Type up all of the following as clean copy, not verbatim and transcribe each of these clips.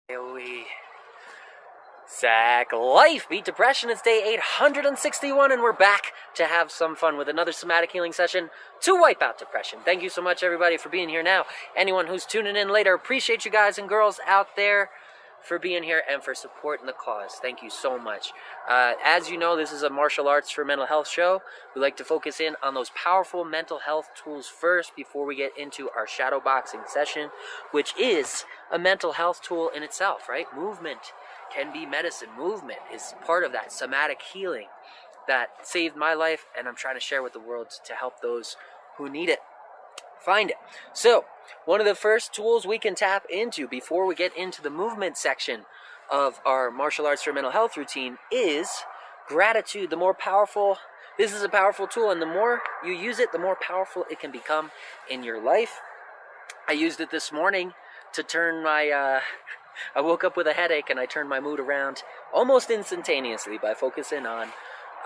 We Zach Life Beat Depression. It's day 861, and we're back to have some fun with another somatic healing session to wipe out depression. Thank you so much, everybody, for being here now. Anyone who's tuning in later, appreciate you guys and girls out there for being here and for supporting the cause. Thank you so much. As you know, this is a martial arts for mental health show. We like to focus in on those powerful mental health tools first before we get into our shadow boxing session, which is a mental health tool in itself, right? Movement can be medicine. Movement is part of that somatic healing that saved my life, and I'm trying to share with the world to help those who need it find it. So, one of the first tools we can tap into before we get into the movement section of our martial arts for mental health routine is gratitude. The more powerful, this is a powerful tool, and the more you use it, the more powerful it can become in your life. I used it this morning to turn my, I woke up with a headache and I turned my mood around almost instantaneously by focusing on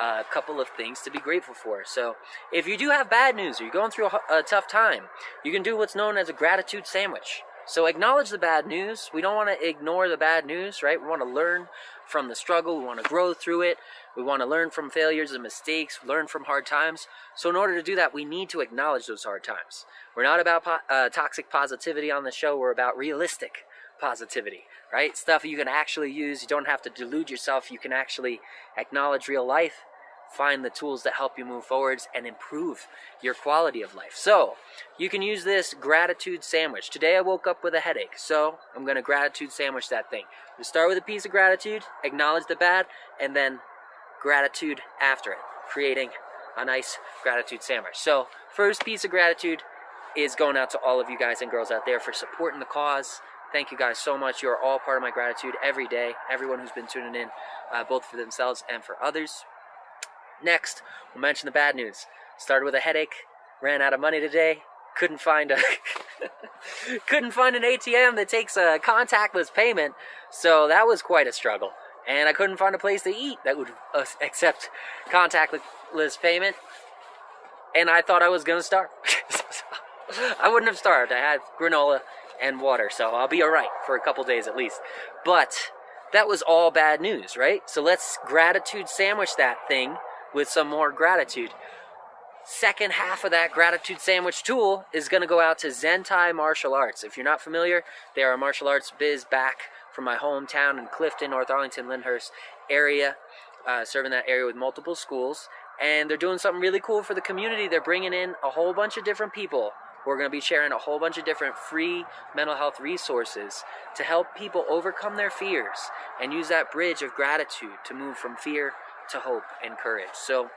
a couple of things to be grateful for. So if you do have bad news or you're going through a tough time, you can do what's known as a gratitude sandwich. So acknowledge the bad news. We don't want to ignore the bad news, right? We want to learn from the struggle. We want to grow through it. We want to learn from failures and mistakes, learn from hard times. So in order to do that, we need to acknowledge those hard times. We're not about toxic positivity on the show. We're about realistic positivity, right? Stuff you can actually use. You don't have to delude yourself. You can actually acknowledge real life, find the tools that help you move forwards and improve your quality of life. So you can use this gratitude sandwich. Today I woke up with a headache, so I'm going to gratitude sandwich that thing. You start with a piece of gratitude, acknowledge the bad, and then gratitude after it, creating a nice gratitude sandwich. So first piece of gratitude is going out to all of you guys and girls out there for supporting the cause. Thank you guys so much. You are all part of my gratitude every day. Everyone who's been tuning in, both for themselves and for others. Next, we'll mention the bad news. Started with a headache, ran out of money today, couldn't find an ATM that takes a contactless payment, so that was quite a struggle. And I couldn't find a place to eat that would accept contactless payment, and I thought I was going to starve. I wouldn't have starved. I had granola and water, so I'll be alright for a couple days at least. But that was all bad news, right? So let's gratitude sandwich that thing with some more gratitude. Second half of that gratitude sandwich tool is going to go out to Zentai Martial Arts. If you're not familiar, they are a martial arts biz back from my hometown in Clifton, North Arlington, Lyndhurst area, serving that area with multiple schools. And they're doing something really cool for the community. They're bringing in a whole bunch of different people. We're going to be sharing a whole bunch of different free mental health resources to help people overcome their fears and use that bridge of gratitude to move from fear to hope and courage. So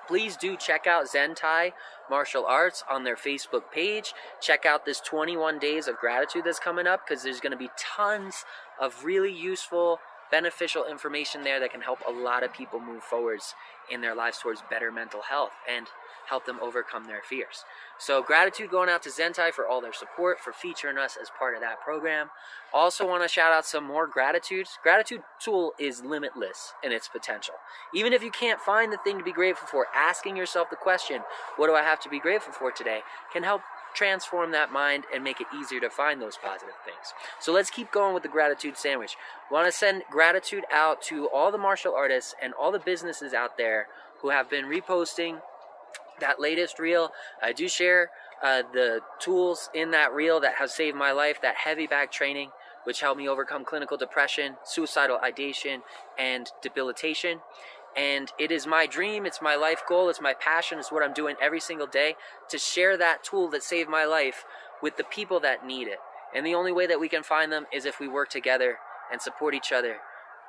please do check out Zentai Martial Arts on their Facebook page. Check out this 21 days of gratitude that's coming up, because there's going to be tons of really useful, beneficial information there that can help a lot of people move forwards in their lives towards better mental health and help them overcome their fears. So gratitude going out to Zentai for all their support, for featuring us as part of that program. Also want to shout out some more gratitude. Gratitude tool is limitless in its potential. Even if you can't find the thing to be grateful for, asking yourself the question, what do I have to be grateful for today, can help transform that mind and make it easier to find those positive things. So let's keep going with the gratitude sandwich. We want to send gratitude out to all the martial artists and all the businesses out there who have been reposting that latest reel. I do share the tools in that reel that have saved my life, that heavy bag training, which helped me overcome clinical depression, suicidal ideation, and debilitation. And it is my dream, it's my life goal, it's my passion, it's what I'm doing every single day, to share that tool that saved my life with the people that need it. And the only way that we can find them is if we work together and support each other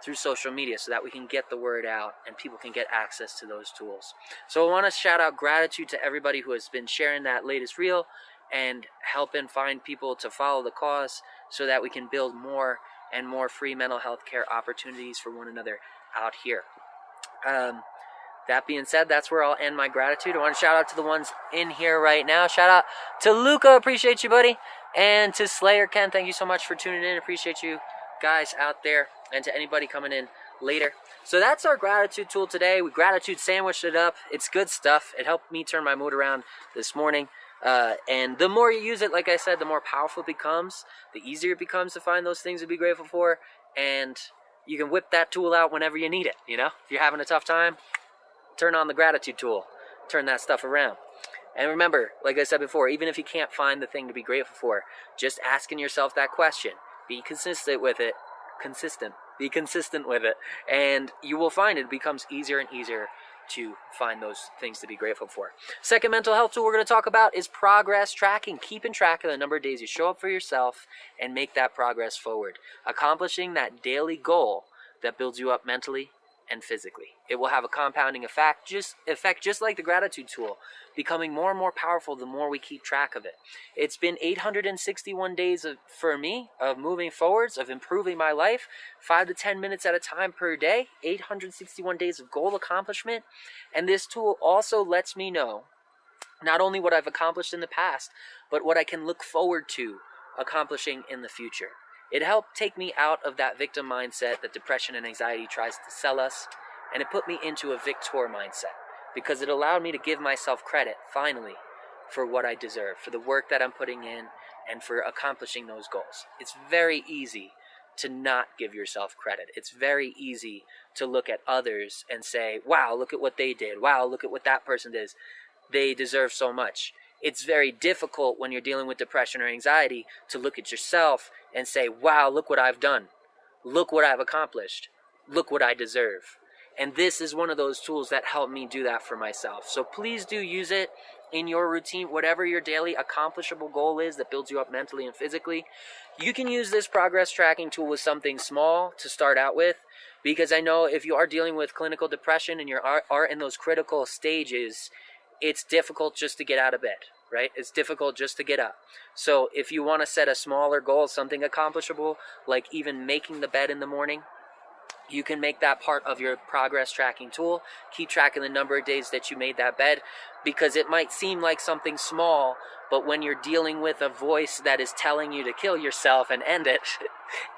through social media, so that we can get the word out and people can get access to those tools. So I want to shout out gratitude to everybody who has been sharing that latest reel and helping find people to follow the cause, so that we can build more and more free mental health care opportunities for one another out here. That being said, that's where I'll end my gratitude. I want to shout out to the ones in here right now. Shout out to Luca, appreciate you, buddy. And to Slayer Ken, thank you so much for tuning in. Appreciate you guys out there, and to anybody coming in later. So that's our gratitude tool today. We gratitude sandwiched it up. It's good stuff. It helped me turn my mood around this morning. And the more you use it, like I said, the more powerful it becomes, the easier it becomes to find those things to be grateful for, and you can whip that tool out whenever you need it, you know? If you're having a tough time, turn on the gratitude tool, turn that stuff around. And remember, like I said before, even if you can't find the thing to be grateful for, just asking yourself that question, be consistent with it, be consistent with it, and you will find it becomes easier and easier to find those things to be grateful for. Second mental health tool we're going to talk about is progress tracking, keeping track of the number of days you show up for yourself and make that progress forward, accomplishing that daily goal that builds you up mentally and physically. It will have a compounding effect, just like the gratitude tool, becoming more and more powerful the more we keep track of it. It's been 861 days for me of moving forwards, of improving my life, 5 to 10 minutes at a time per day, 861 days of goal accomplishment. And this tool also lets me know not only what I've accomplished in the past, but what I can look forward to accomplishing in the future. It helped take me out of that victim mindset that depression and anxiety tries to sell us, and it put me into a victor mindset because it allowed me to give myself credit, finally, for what I deserve, for the work that I'm putting in, and for accomplishing those goals. It's very easy to not give yourself credit. It's very easy to look at others and say, wow, look at what they did. Wow, look at what that person did. They deserve so much. It's very difficult when you're dealing with depression or anxiety to look at yourself and say, wow, look what I've done. Look what I've accomplished. Look what I deserve. And this is one of those tools that help me do that for myself. So please do use it in your routine, whatever your daily accomplishable goal is that builds you up mentally and physically. You can use this progress tracking tool with something small to start out with, because I know if you are dealing with clinical depression and you are in those critical stages, it's difficult just to get out of bed, right? It's difficult just to get up. So if you want to set a smaller goal, something accomplishable, like even making the bed in the morning, you can make that part of your progress tracking tool. Keep track of the number of days that you made that bed, because it might seem like something small, but when you're dealing with a voice that is telling you to kill yourself and end it,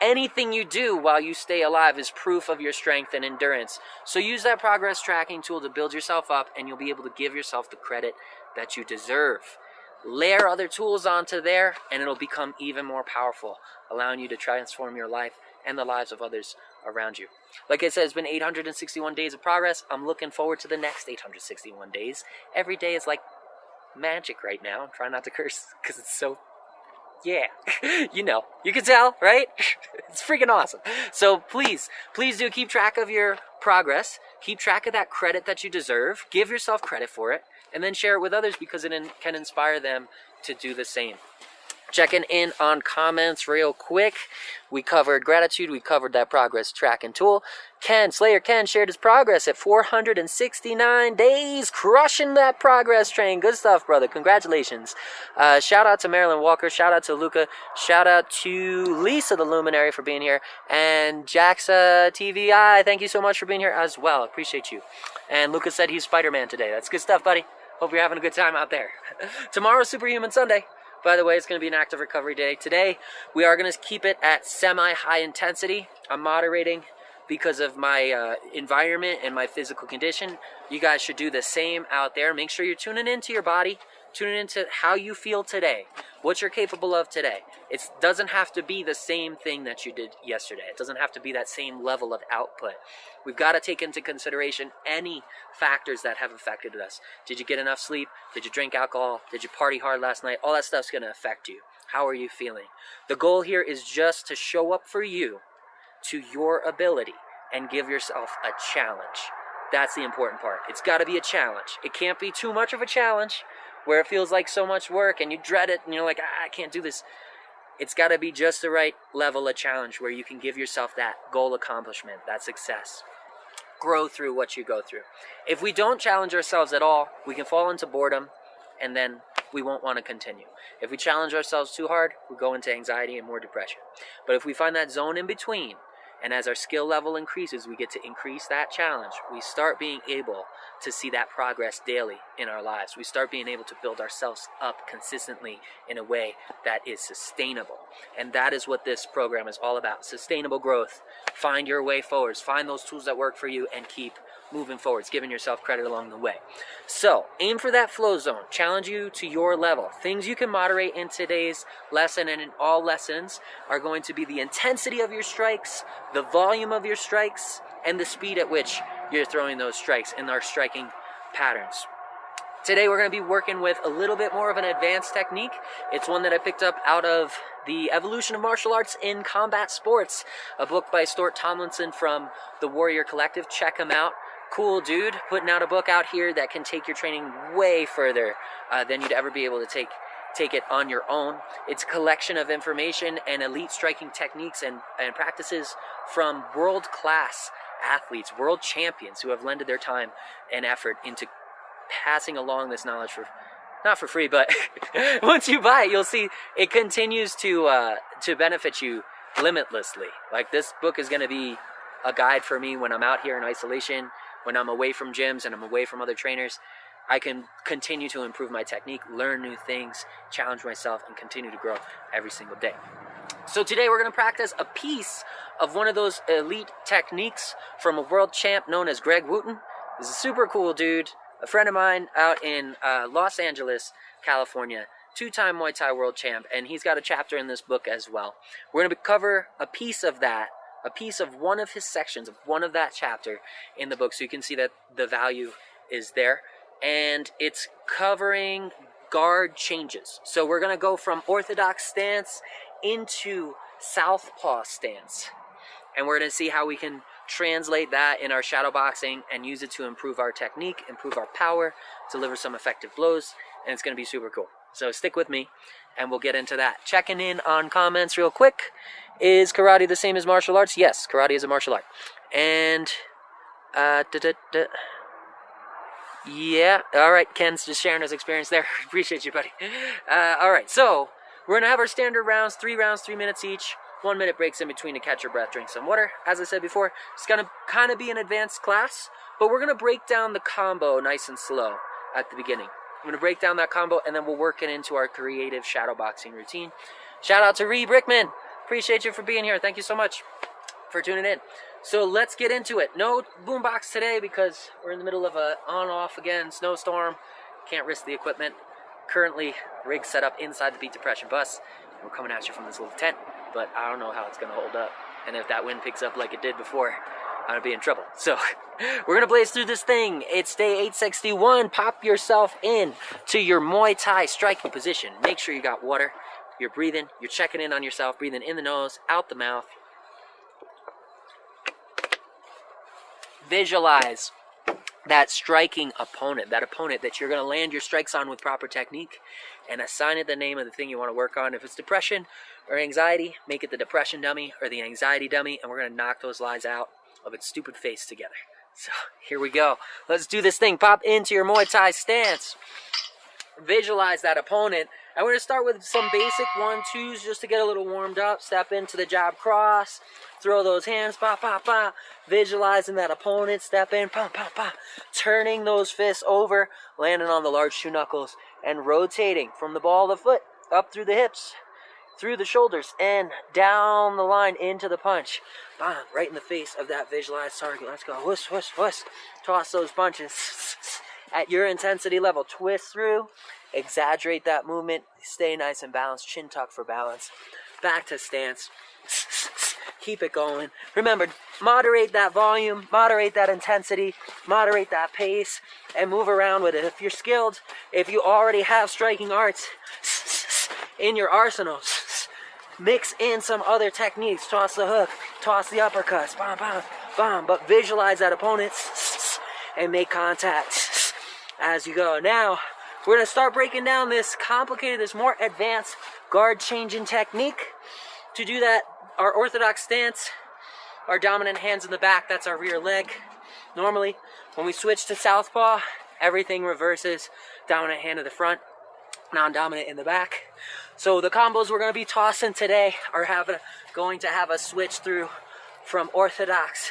anything you do while you stay alive is proof of your strength and endurance. So use that progress tracking tool to build yourself up, and you'll be able to give yourself the credit that you deserve. Layer other tools onto there, and it'll become even more powerful, allowing you to transform your life and the lives of others around you. Like I said, it's been 861 days of progress. I'm looking forward to the next 861 days. Every day is like magic right now. I'm trying not to curse because it's so, yeah, you know, you can tell, right? It's freaking awesome. So please do keep track of your progress. Keep track of that credit that you deserve. Give yourself credit for it, and then share it with others because it can inspire them to do the same. Checking in on comments real quick. We covered gratitude. We covered that progress tracking tool. Slayer Ken shared his progress at 469 days. Crushing that progress train. Good stuff, brother. Congratulations. Shout out to Marilyn Walker. Shout out to Luca. Shout out to Lisa the Luminary for being here. And Jaxa TVI, thank you so much for being here as well. Appreciate you. And Luca said he's Spider-Man today. That's good stuff, buddy. Hope you're having a good time out there. Tomorrow's Superhuman Sunday. By the way, it's going to be an active recovery day. Today, we are going to keep it at semi-high intensity. I'm moderating because of my environment and my physical condition. You guys should do the same out there. Make sure you're tuning into your body, tuning into how you feel today, what you're capable of today. It doesn't have to be the same thing that you did yesterday. It doesn't have to be that same level of output. We've got to take into consideration any factors that have affected us. Did you get enough sleep? Did you drink alcohol? Did you party hard last night? All that stuff's going to affect you. How are you feeling? The goal here is just to show up for you to your ability and give yourself a challenge. That's the important part. It's got to be a challenge. It can't be too much of a challenge where it feels like so much work and you dread it and you're like, I can't do this. It's got to be just the right level of challenge where you can give yourself that goal accomplishment, that success. Grow through what you go through. If we don't challenge ourselves at all, we can fall into boredom and then we won't want to continue. If we challenge ourselves too hard, we go into anxiety and more depression. But if we find that zone in between And as our skill level increases, we get to increase that challenge. We start being able to see that progress daily in our lives. We start being able to build ourselves up consistently in a way that is sustainable. And that is what this program is all about. Sustainable growth. Find your way forwards. Find those tools that work for you and keep moving forwards, giving yourself credit along the way. So aim for that flow zone. Challenge you to your level. Things you can moderate in today's lesson and in all lessons are going to be the intensity of your strikes, the volume of your strikes, and the speed at which you're throwing those strikes in our striking patterns. Today we're going to be working with a little bit more of an advanced technique. It's one that I picked up out of The Evolution of Martial Arts in Combat Sports, a book by Stuart Tomlinson from the Warrior Collective. Check him out. Cool dude, putting out a book out here that can take your training way further than you'd ever be able to take it on your own. It's a collection of information and elite striking techniques and practices from world-class athletes, world champions who have lended their time and effort into passing along this knowledge for, not for free, but once you buy it, you'll see it continues to benefit you limitlessly. Like, this book is going to be a guide for me when I'm out here in isolation, when I'm away from gyms and I'm away from other trainers. I can continue to improve my technique, learn new things, challenge myself, and continue to grow every single day. So today we're going to practice a piece of one of those elite techniques from a world champ known as Greg Wooten. He's a super cool dude, a friend of mine out in Los Angeles, California, two-time Muay Thai world champ, and he's got a chapter in this book as well. We're going to cover a piece of that, a piece of one of his sections of one of that chapter in the book, so you can see that the value is there. And it's covering guard changes. So we're going to go from orthodox stance into southpaw stance. And we're going to see how we can translate that in our shadow boxing and use it to improve our technique, improve our power, deliver some effective blows, and it's going to be super cool. So stick with me, and we'll get into that. Checking in on comments real quick. Is karate the same as martial arts? Yes, karate is a martial art. And, yeah, all right, Ken's just sharing his experience there. Appreciate you, buddy. All right, so we're going to have our standard rounds, 3 minutes each. 1 minute breaks in between to catch your breath, drink some water. As I said before, it's going to kind of be an advanced class, but we're going to break down the combo nice and slow at the beginning. I'm going to break down that combo, and then we'll work it into our creative shadow boxing routine. Shout out to Ree Brickman. Appreciate you for being here. Thank you so much for tuning in. So let's get into it. No boombox today because we're in the middle of a on-off again snowstorm. Can't risk the equipment. Currently, rig set up inside the Beat Depression bus. We're coming at you from this little tent, but I don't know how it's going to hold up. And if that wind picks up like it did before, I'm going to be in trouble. So we're going to blaze through this thing. It's day 861. Pop yourself in to your Muay Thai striking position. Make sure you got water. You're breathing. You're checking in on yourself. Breathing in the nose, out the mouth. Visualize that striking opponent, that opponent that you're going to land your strikes on with proper technique, and assign it the name of the thing you want to work on. If it's depression or anxiety, make it the depression dummy or the anxiety dummy, and we're going to knock those lies out of its stupid face together. So here we go. Let's do this thing. Pop into your Muay Thai stance. Visualize that opponent. And we're going to start with some basic 1-2s just to get a little warmed up. Step into the jab cross. Throw those hands. Pa, pa, pa. Visualizing that opponent. Step in. Pa, pa, pa. Turning those fists over. Landing on the large shoe knuckles. And rotating from the ball of the foot. Up through the hips. Through the shoulders. And down the line into the punch. Bam. Right in the face of that visualized target. Let's go. Whoosh, whoosh, whoosh. Toss those punches. At your intensity level. Twist through. Exaggerate that movement. Stay nice and balanced. Chin tuck for balance. Back to stance. Keep it going. Remember, moderate that volume, moderate that intensity, moderate that pace, and move around with it. If you're skilled, if you already have striking arts in your arsenal, mix in some other techniques. Toss the hook, toss the uppercuts, bam, bam, bam. But visualize that opponent and make contact as you go. Now, we're going to start breaking down this complicated, this more advanced guard changing technique. To do that, our orthodox stance, our dominant hands in the back, that's our rear leg. Normally, when we switch to southpaw, everything reverses. Dominant hand in the front, non-dominant in the back. So the combos we're going to be tossing today are going to have us switch through from orthodox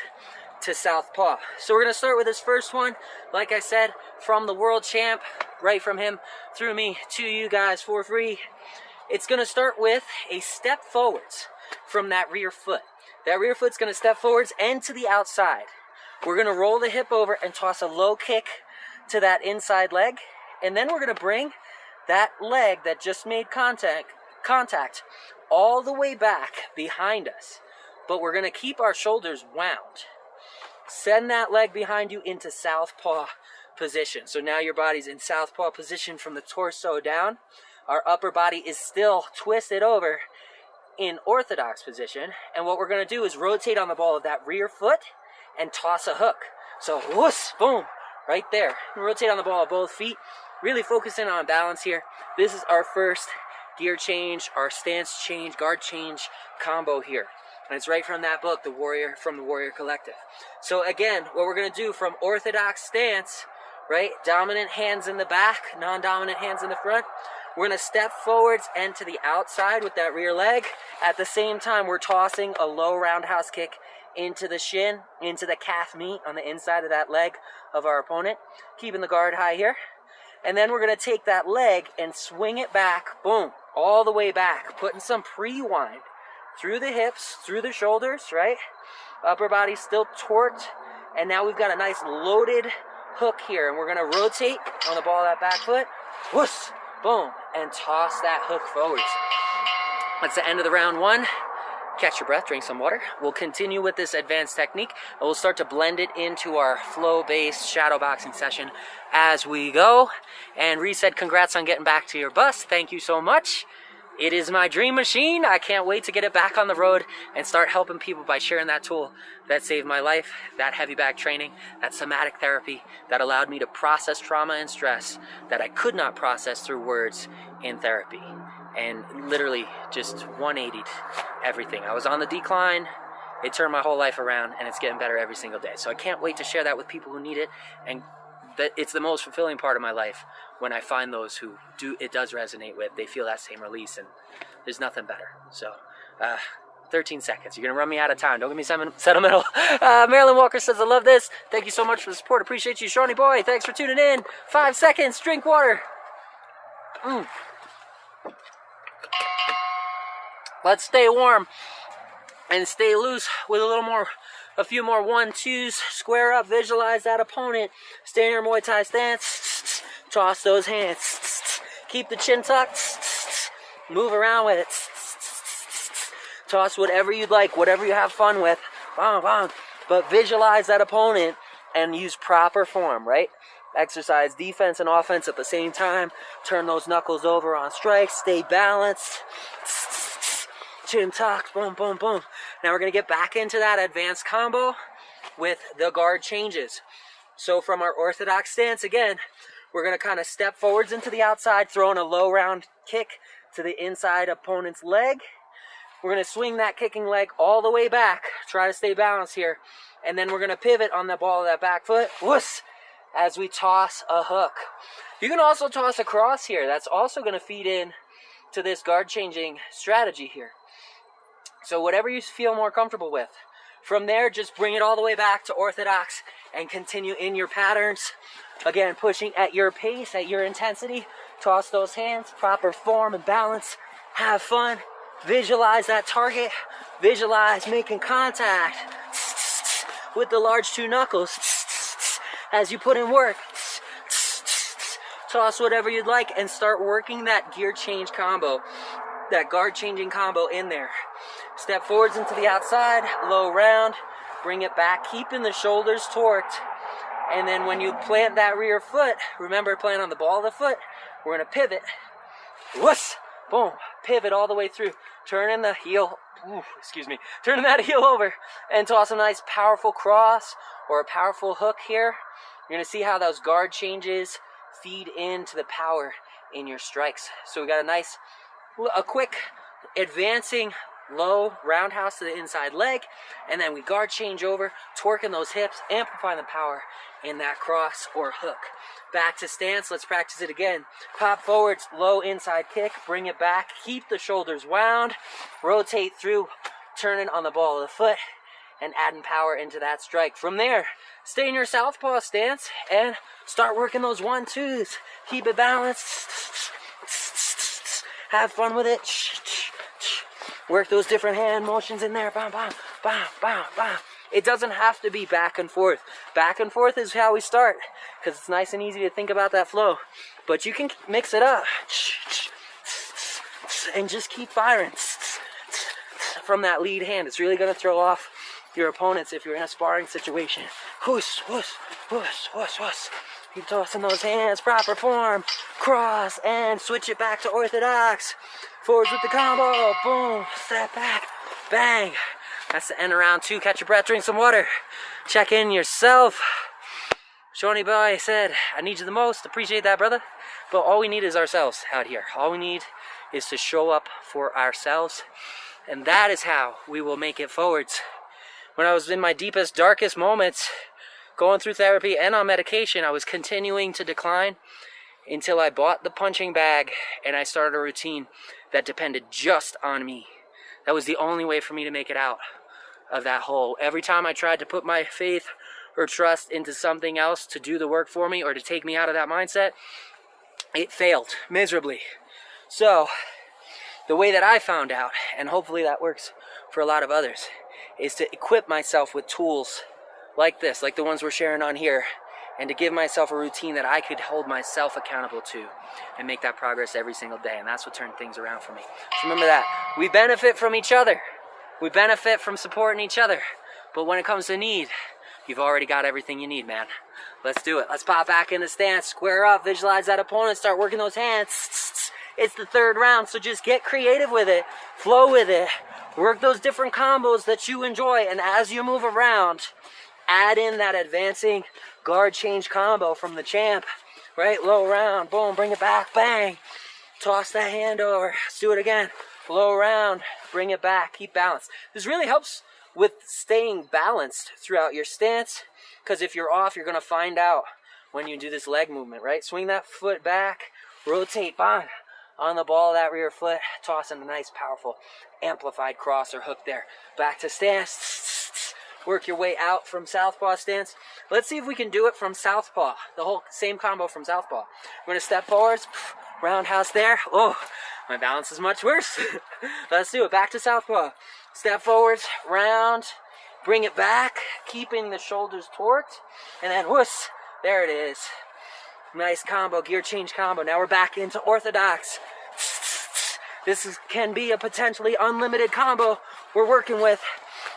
to southpaw. So we're going to start with this first one. Like I said, from the world champ, right from him through me to you guys for free. It's going to start with a step forwards from that rear foot. That rear foot's going to step forwards and to the outside. We're going to roll the hip over and toss a low kick to that inside leg. And then we're going to bring that leg that just made contact all the way back behind us. But we're going to keep our shoulders wound. Send that leg behind you into southpaw position. So now your body's in southpaw position from the torso down. Our upper body is still twisted over in orthodox position. And what we're going to do is rotate on the ball of that rear foot and toss a hook. So whoosh, boom, right there. Rotate on the ball of both feet. Really focusing on balance here. This is our first gear change, our stance change, guard change combo here. And it's right from that book, The Warrior, from the Warrior Collective. So again, what we're going to do from orthodox stance, right? Dominant hands in the back, non-dominant hands in the front. We're going to step forwards and to the outside with that rear leg. At the same time, we're tossing a low roundhouse kick into the shin, into the calf meat on the inside of that leg of our opponent. Keeping the guard high here. And then we're going to take that leg and swing it back, boom, all the way back. Putting some pre-wind through the hips, through the shoulders, right? Upper body still torqued. And now we've got a nice loaded hook here. And we're going to rotate on the ball of that back foot. Whoosh, boom, and toss that hook forwards. That's the end of the round one. Catch your breath, drink some water. We'll continue with this advanced technique, and we'll start to blend it into our flow-based shadow boxing session as we go. And Reset, congrats on getting back to your bus. Thank you so much. It is my dream machine. I can't wait to get it back on the road and start helping people by sharing that tool that saved my life, that heavy bag training, that somatic therapy that allowed me to process trauma and stress that I could not process through words in therapy. And literally just 180'd everything. I was on the decline. It turned my whole life around, and it's getting better every single day. So I can't wait to share that with people who need it. And that it's the most fulfilling part of my life when I find those who it does resonate with. They feel that same release, and there's nothing better. So 13 seconds. You're going to run me out of time. Don't get me sentimental. Marilyn Walker says, I love this. Thank you so much for the support. Appreciate you, Shawnee boy. Thanks for tuning in. 5 seconds. Drink water. Let's stay warm and stay loose with a few more 1-2s. Square up, visualize that opponent. Stay in your Muay Thai stance. Toss those hands. Keep the chin tucked. Move around with it. Toss whatever you'd like, whatever you have fun with. But visualize that opponent and use proper form, right? Exercise defense and offense at the same time. Turn those knuckles over on strikes. Stay balanced. Chin tucked, boom, boom, boom. Now we're going to get back into that advanced combo with the guard changes. So from our orthodox stance, again, we're going to kind of step forwards into the outside, throwing a low round kick to the inside opponent's leg. We're going to swing that kicking leg all the way back. Try to stay balanced here. And then we're going to pivot on the ball of that back foot. Whoosh, as we toss a hook. You can also toss a cross here. That's also going to feed in to this guard changing strategy here. So whatever you feel more comfortable with. From there, just bring it all the way back to orthodox and continue in your patterns. Again, pushing at your pace, at your intensity. Toss those hands, proper form and balance. Have fun. Visualize that target. Visualize making contact with the large 2 knuckles as you put in work. Toss whatever you'd like and start working that gear change combo, that guard changing combo in there. Step forwards into the outside, low round, bring it back, keeping the shoulders torqued. And then when you plant that rear foot, remember, plant on the ball of the foot, we're going to pivot. Whoosh, boom, pivot all the way through. Turning the heel, turning that heel over and toss a nice powerful cross or a powerful hook here. You're going to see how those guard changes feed into the power in your strikes. So we got a quick advancing low roundhouse to the inside leg, and then we guard change over, torquing those hips, amplifying the power in that cross or hook. Back to stance, let's practice it again. Pop forwards, low inside kick, bring it back, keep the shoulders wound, rotate through, turning on the ball of the foot, and adding power into that strike. From there, stay in your southpaw stance and start working those 1-2s. Keep it balanced. Have fun with it. Work those different hand motions in there. Bam, bam, bam, bam, bam. It doesn't have to be back and forth. Back and forth is how we start, because it's nice and easy to think about that flow. But you can mix it up and just keep firing from that lead hand. It's really going to throw off your opponents if you're in a sparring situation. Whoosh, whoosh, whoosh, whoosh, whoosh. Keep tossing those hands, proper form. Cross and switch it back to orthodox. Forwards with the combo. Boom. Step back. Bang. That's the end of round 2. Catch your breath, drink some water. Check in yourself. Shawnee Boy said, I need you the most. Appreciate that, brother. But all we need is ourselves out here. All we need is to show up for ourselves. And that is how we will make it forwards. When I was in my deepest, darkest moments, going through therapy and on medication, I was continuing to decline until I bought the punching bag and I started a routine that depended just on me. That was the only way for me to make it out of that hole. Every time I tried to put my faith or trust into something else to do the work for me or to take me out of that mindset, it failed miserably. So the way that I found out, and hopefully that works for a lot of others, is to equip myself with tools like this, like the ones we're sharing on here, and to give myself a routine that I could hold myself accountable to and make that progress every single day. And that's what turned things around for me. So remember that. We benefit from each other. We benefit from supporting each other. But when it comes to need, you've already got everything you need, man. Let's do it. Let's pop back in the stance, square up, visualize that opponent, start working those hands. It's the 3rd round, so just get creative with it. Flow with it. Work those different combos that you enjoy. And as you move around, add in that advancing guard change combo from the champ. Right? Low round. Boom. Bring it back. Bang. Toss that hand over. Let's do it again. Low round. Bring it back. Keep balance. This really helps with staying balanced throughout your stance, because if you're off, you're going to find out when you do this leg movement, right? Swing that foot back. Rotate. Bang. On the ball of that rear foot. Toss in a nice, powerful, amplified cross or hook there. Back to stance. Work your way out from southpaw stance. Let's see if we can do it from southpaw. The whole same combo from southpaw. We're going to step forwards. Roundhouse there. Oh, my balance is much worse. Let's do it. Back to southpaw. Step forwards. Round. Bring it back. Keeping the shoulders torqued. And then whoosh. There it is. Nice combo. Gear change combo. Now we're back into orthodox. This can be a potentially unlimited combo we're working with.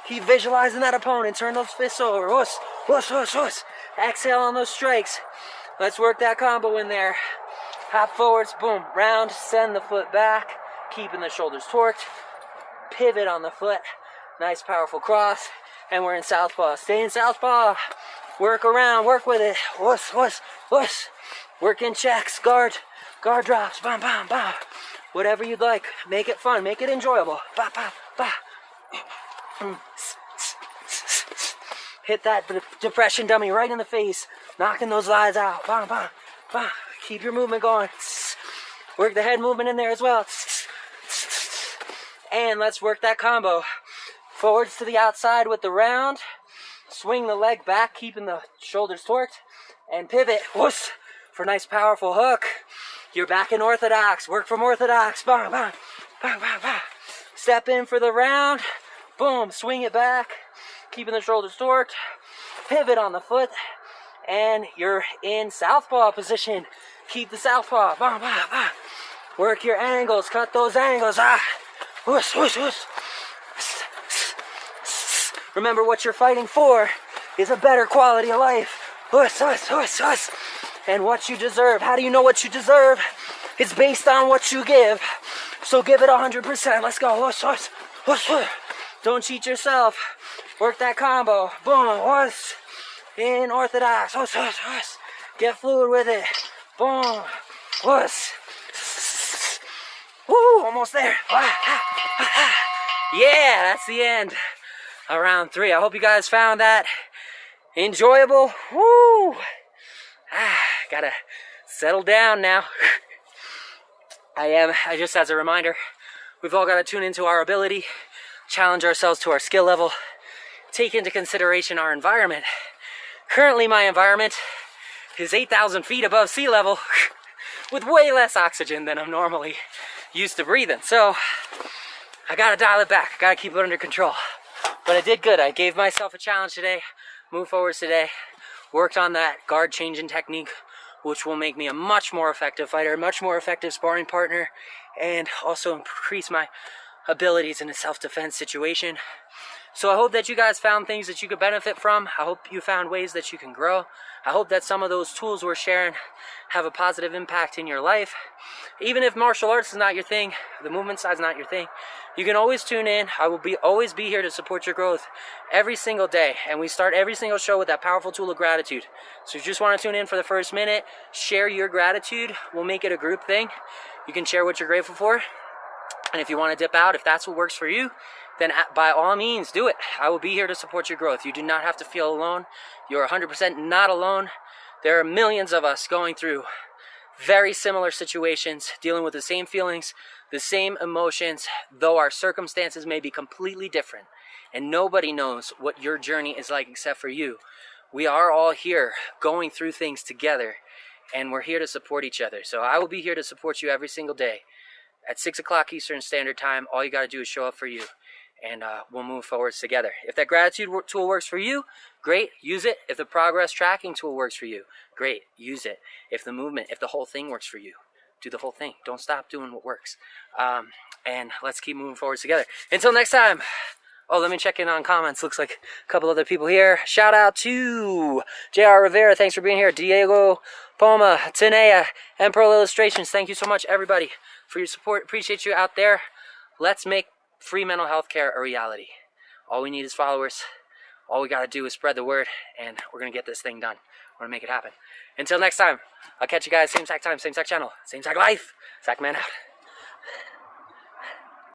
Keep visualizing that opponent. Turn those fists over. Whoosh, whoosh, whoosh, whoosh. Exhale on those strikes. Let's work that combo in there. Hop forwards. Boom. Round. Send the foot back. Keeping the shoulders torqued. Pivot on the foot. Nice powerful cross. And we're in southpaw. Stay in southpaw. Work around. Work with it. Whoosh, whoosh, whoosh. Work in checks. Guard. Guard drops. Bam, bam, bam. Whatever you'd like. Make it fun. Make it enjoyable. Ba, ba, ba. Hit that depression dummy right in the face. Knocking those lies out. Bam, bam, bam. Keep your movement going. Work the head movement in there as well. And let's work that combo. Forwards to the outside with the round. Swing the leg back, keeping the shoulders torqued. And pivot. Whoosh. For a nice powerful hook. You're back in orthodox. Work from orthodox. Bang, bang, bang, bang, bang. Step in for the round. Boom. Swing it back. Keeping the shoulders torqued. Pivot on the foot. And you're in southpaw position. Keep the southpaw. Bang, bang, bang. Work your angles. Cut those angles. Whoosh, whoosh, whoosh. Remember, what you're fighting for is a better quality of life. Whoosh, whoosh, whoosh, whoosh. And what you deserve. How do you know what you deserve? It's based on what you give. So give it 100%. Let's go. Whoosh, whoosh, whoosh, whoosh. Don't cheat yourself. Work that combo. Boom. Whoosh. In orthodox. Whoosh, whoosh, whoosh. Get fluid with it. Boom. Whoosh. Woo. Almost there. Yeah, that's the end of round 3. I hope you guys found that enjoyable. Woo. Gotta settle down now. Just as a reminder, we've all got to tune into our ability, challenge ourselves to our skill level, take into consideration our environment. Currently, my environment is 8,000 feet above sea level with way less oxygen than I'm normally used to breathing. So I gotta dial it back. I gotta keep it under control. But I did good. I gave myself a challenge today, moved forwards today, worked on that guard changing technique, which will make me a much more effective fighter, much more effective sparring partner, and also increase my abilities in a self-defense situation. So I hope that you guys found things that you could benefit from. I hope you found ways that you can grow. I hope that some of those tools we're sharing have a positive impact in your life. Even if martial arts is not your thing, the movement side is not your thing, you can always tune in. I will always be here to support your growth every single day. And we start every single show with that powerful tool of gratitude. So if you just want to tune in for the first minute, share your gratitude. We'll make it a group thing. You can share what you're grateful for. And if you want to dip out, if that's what works for you, then by all means, do it. I will be here to support your growth. You do not have to feel alone. You're 100% not alone. There are millions of us going through very similar situations, dealing with the same feelings, the same emotions, though our circumstances may be completely different. And nobody knows what your journey is like except for you. We are all here going through things together, and we're here to support each other. So I will be here to support you every single day. At 6 o'clock Eastern Standard Time, all you got to do is show up for you. And we'll move forwards together. If that gratitude tool works for you, great, use it. If the progress tracking tool works for you, great, use it. If the movement, if the whole thing works for you, do the whole thing. Don't stop doing what works. And let's keep moving forwards together. Until next time. Oh, let me check in on comments. Looks like a couple other people here. Shout out to J.R. Rivera. Thanks for being here. Diego Poma, Tanea, and Pearl Illustrations. Thank you so much, everybody, for your support. Appreciate you out there. Let's make free mental health care a reality. All we need is followers. All we got to do is spread the word, and we're going to get this thing done. We're going to make it happen. Until next time, I'll catch you guys same exact time, same exact channel, same exact life. Zach Man out.